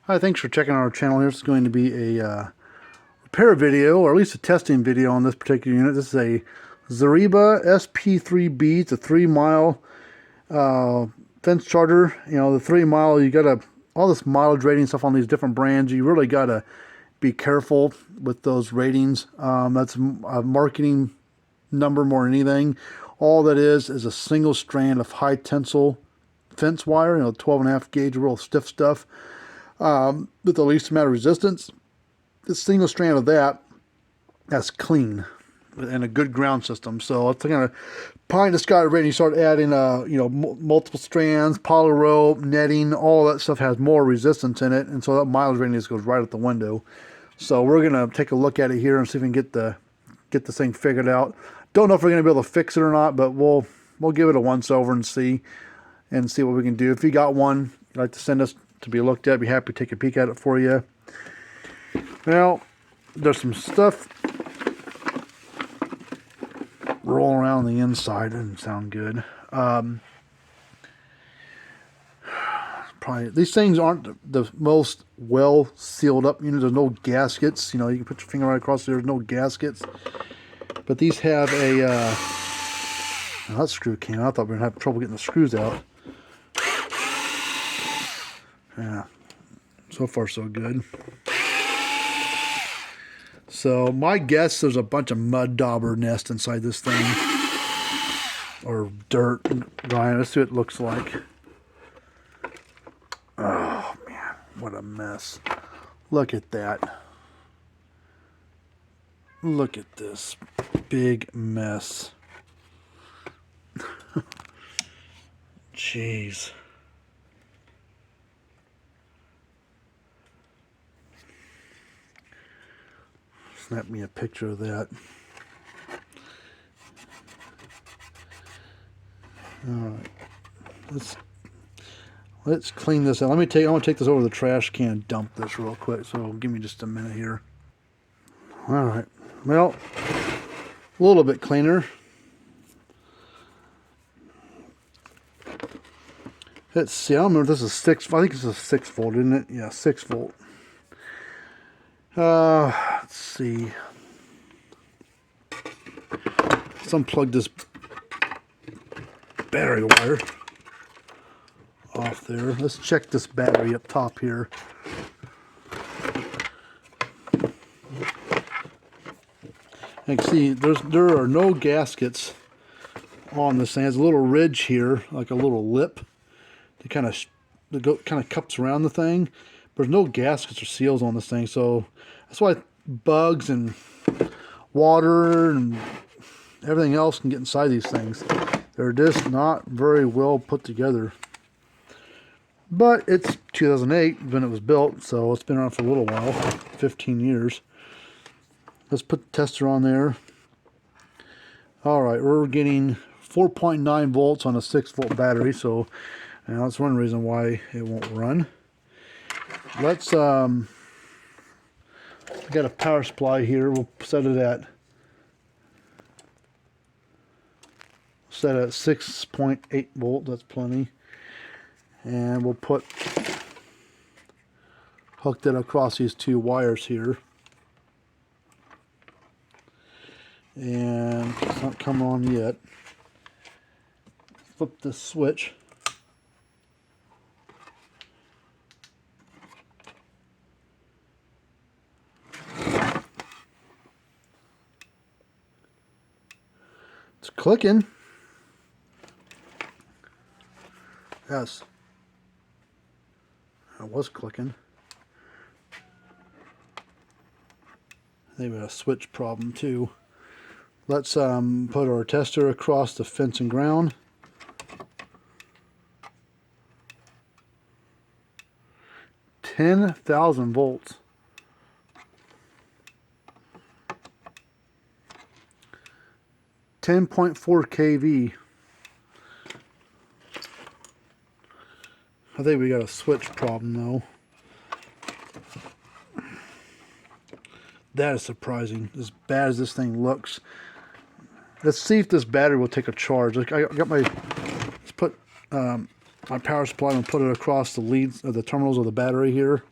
Hi, thanks for checking out our channel here. It's going to be a repair video, or at least a testing video on this particular unit. This is a Zareba SP3B. It's a 3-mile fence charger. You know, the 3-mile, you got all this mileage rating stuff on these different brands. You really got to be careful with those ratings. That's a marketing number more than anything. All that is a single strand of high tensile fence wire, 12.5 gauge, real stiff stuff. With the least amount of resistance. This single strand of that's clean and a good ground system. So it's kind of pine to sky rating. You start adding multiple strands, poly rope, netting, all that stuff has more resistance in it, and so that mileage rating just goes right out the window. So we're gonna take a look at it here and see if we can get this thing figured out. Don't know if we're gonna be able to fix it or not, but we'll give it a once over and see what we can do. If you got one you'd like to send us to be looked at, I'd be happy to take a peek at it for you. Now, there's some stuff rolling around the inside. Doesn't sound good. Probably these things aren't the most well sealed up. There's no gaskets. You can put your finger right across there. There's no gaskets. But these have a that screw came out. I thought we were gonna have trouble getting the screws out. Yeah, so far so good. So my guess, there's a bunch of mud dauber nest inside this thing, or dirt. Let's see what it looks like. Oh man, what a mess! Look at that. Look at this big mess. Jeez. Snap me a picture of that. All right, let's clean this out. I want to take this over to the trash can and dump this real quick. So give me just a minute here. All right. Well, a little bit cleaner. Let's see. I don't remember if this is 6. I think it's a 6-volt, isn't it? Yeah, 6-volt. Let's see. Let's unplug this battery wire off there. Let's check this battery up top here. You can see there are no gaskets on this thing. It has a little ridge here, like a little lip that kind of cups around the thing. There's no gaskets or seals on this thing, so that's why bugs and water and everything else can get inside these things. They're just not very well put together. But it's 2008 when it was built, so it's been around for a little while, 15 years. Let's put the tester on there. All right, we're getting 4.9 volts on a 6-volt battery, so that's one reason why it won't run. Let's I got a power supply here. We'll set it at 6.8 volt. That's plenty. And we'll hook that across these two wires here. And it's not come on yet. Flip the switch. It's clicking. Yes. It was clicking. I think we had a switch problem too. Let's put our tester across the fence and ground. $10,000 volts. .4 kV. I think we got a switch problem though. That is surprising, as bad as this thing looks. Let's see if this battery will take a charge. Like I got my, let's put my power supply and put it across the leads of the terminals of the battery here.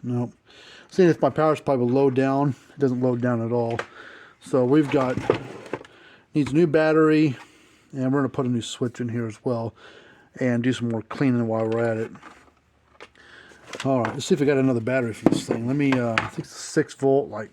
Nope. Seeing if my power supply will load down, it doesn't load down at all. So we've got, needs a new battery, and we're going to put a new switch in here as well, and do some more cleaning while we're at it. All right, let's see if we got another battery for this thing. Let me, I think it's a 6 volt, like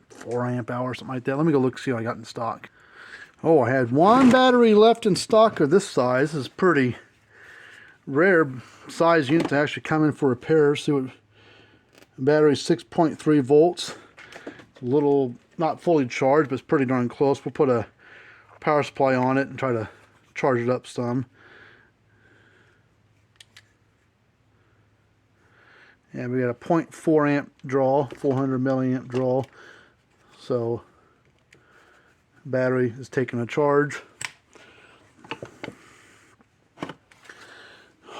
4 amp hour, something like that. Let me go look, see what I got in stock. Oh, I had one battery left in stock of this size. This is pretty rare size unit to actually come in for repair. See what battery, 6.3 volts. A little, not fully charged, but it's pretty darn close. We'll put a power supply on it and try to charge it up some. And we got a 0.4 amp draw, 400 milliamp draw. So battery is taking a charge.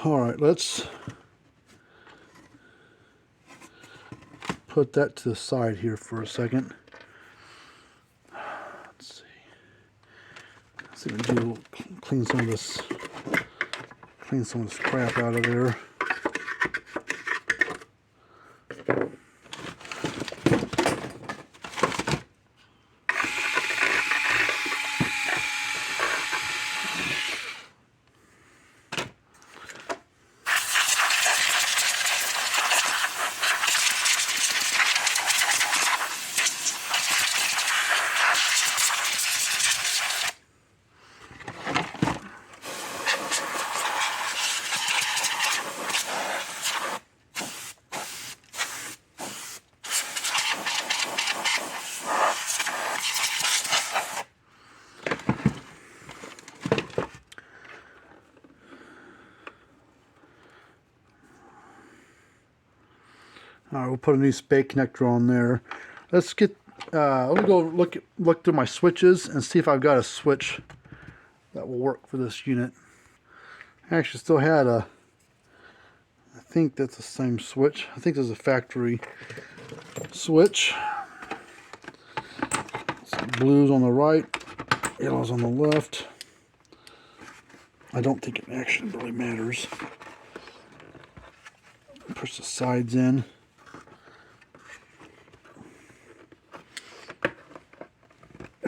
All right, let's put that to the side here for a second. Let's see if we can do, clean some of this crap out of there. All right, we'll put a new spade connector on there. Let's get, let me go look through my switches and see if I've got a switch that will work for this unit. I actually still had a, I think that's the same switch. I think there's a factory switch. Some blues on the right, yellows on the left. I don't think it actually really matters. Push the sides in.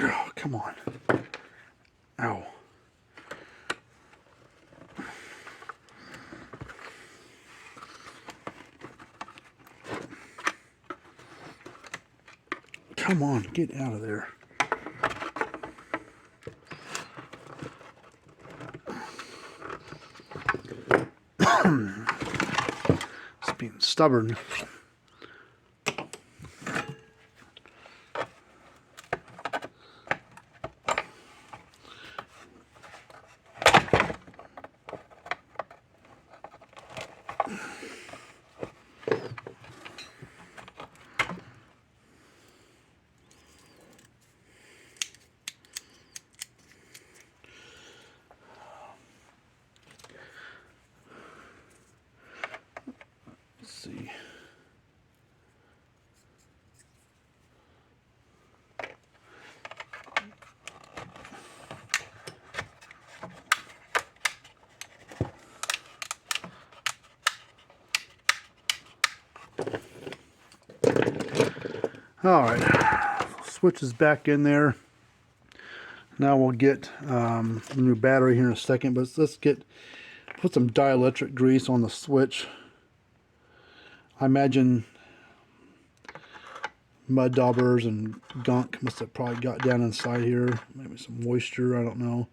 Oh, come on. Ow. Come on, get out of there. It's being stubborn. See. All right, switch is back in there. Now we'll get a new battery here in a second, but let's put some dielectric grease on the switch. I imagine mud daubers and gunk must have probably got down inside here. Maybe some moisture, I don't know.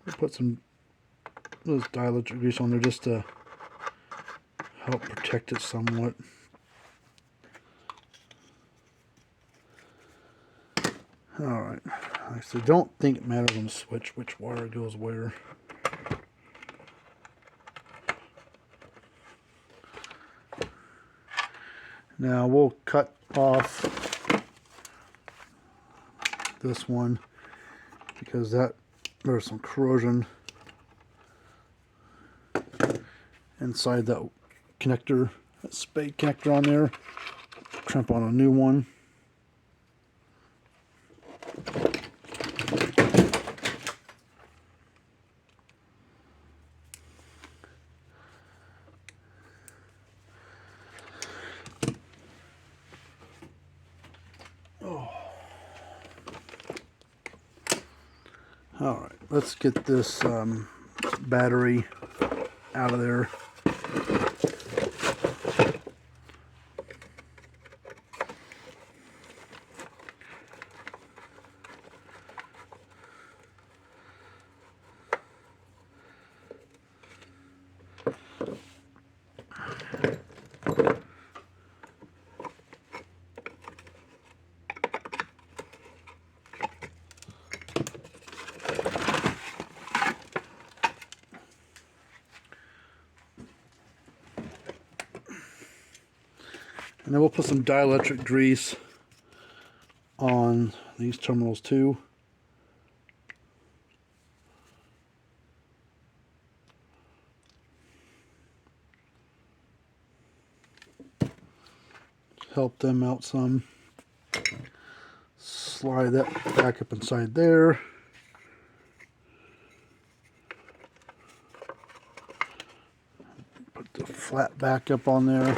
We'll put some of those dielectric grease on there just to help protect it somewhat. Alright, I actually don't think it matters on the switch which wire goes where. Now we'll cut off this one because there's some corrosion inside that connector, that spade connector on there. Crimp on a new one. Alright, let's get this battery out of there. And then we'll put some dielectric grease on these terminals too. Help them out some. Slide that back up inside there. Put the flat back up on there.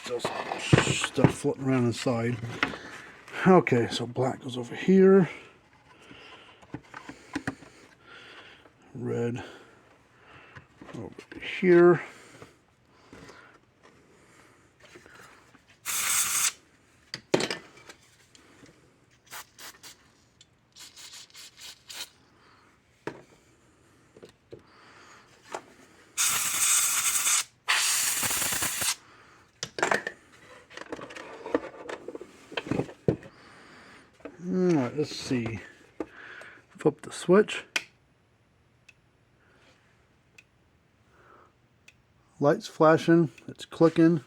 Still some stuff floating around inside. Okay, so black goes over here. Red over here. Alright, let's see. Flip the switch. Lights flashing. It's clicking.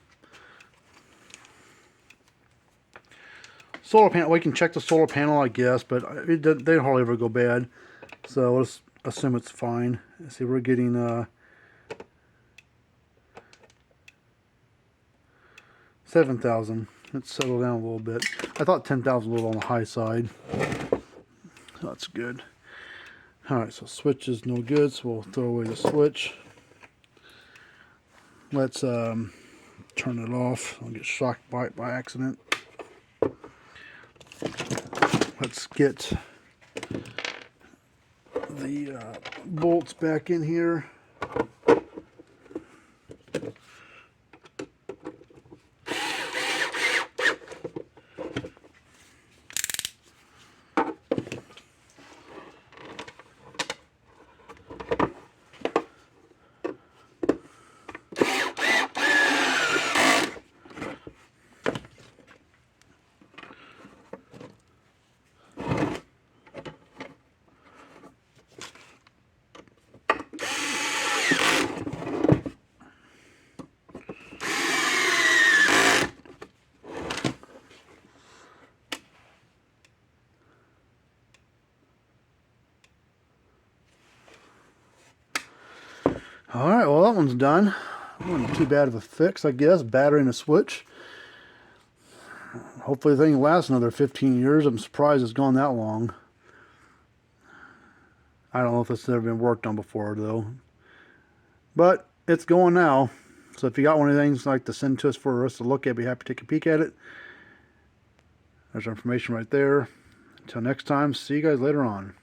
Solar panel. We can check the solar panel, I guess, but they hardly ever go bad. So let's assume it's fine. Let's see, we're getting 7,000. Let's settle down a little bit. I thought 10,000 was a little on the high side. That's good. Alright, so switch is no good, so we'll throw away the switch. Let's turn it off. I'll get shocked by it by accident. Let's get the bolts back in here. Alright, well that one's done. Wasn't too bad of a fix, I guess. Battery and a switch. Hopefully the thing lasts another 15 years. I'm surprised it's gone that long. I don't know if it's ever been worked on before though. But it's going now. So if you got one of these things like to send to us for us to look at, be happy to take a peek at it. There's our information right there. Until next time, see you guys later on.